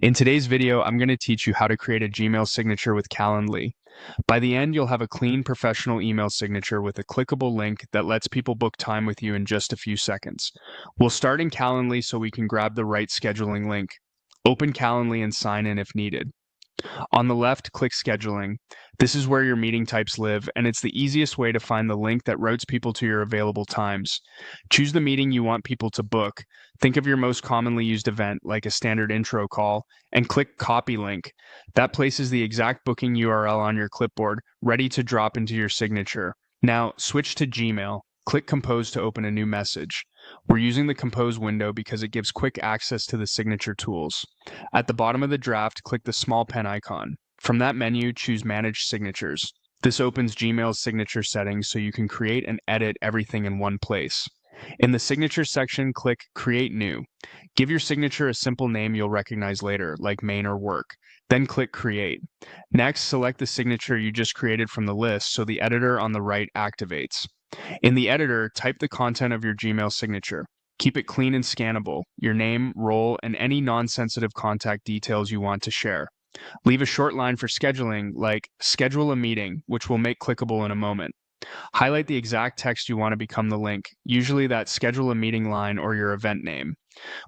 In today's video, I'm going to teach you how to create a Gmail signature with Calendly. By the end, you'll have a clean professional email signature with a clickable link that lets people book time with you in just a few seconds. We'll start in Calendly so we can grab the right scheduling link. Open Calendly and sign in if needed. On the left, click Scheduling. This is where your meeting types live, and it's the easiest way to find the link that routes people to your available times. Choose the meeting you want people to book. Think of your most commonly used event, like a standard intro call, and click Copy Link. That places the exact booking URL on your clipboard, ready to drop into your signature. Now, switch to Gmail. Click Compose to open a new message. We're using the Compose window because it gives quick access to the signature tools. At the bottom of the draft, click the small pen icon. From that menu, choose Manage Signatures. This opens Gmail's signature settings so you can create and edit everything in one place. In the Signature section, click Create New. Give your signature a simple name you'll recognize later, like Main or Work. Then click Create. Next, select the signature you just created from the list so the editor on the right activates. In the editor, type the content of your Gmail signature. Keep it clean and scannable, your name, role, and any non-sensitive contact details you want to share. Leave a short line for scheduling, like schedule a meeting, which we'll make clickable in a moment. Highlight the exact text you want to become the link, usually that schedule a meeting line or your event name.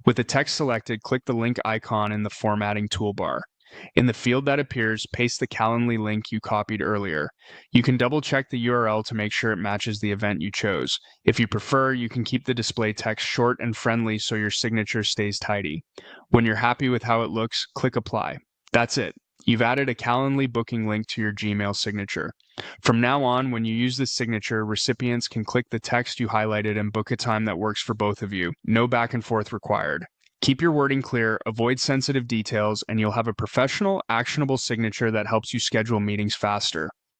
With the text selected, click the link icon in the formatting toolbar. In the field that appears, paste the Calendly link you copied earlier. You can double-check the URL to make sure it matches the event you chose. If you prefer, you can keep the display text short and friendly so your signature stays tidy. When you're happy with how it looks, click Apply. That's it. You've added a Calendly booking link to your Gmail signature. From now on, when you use this signature, recipients can click the text you highlighted and book a time that works for both of you. No back and forth required. Keep your wording clear, avoid sensitive details, and you'll have a professional, actionable signature that helps you schedule meetings faster.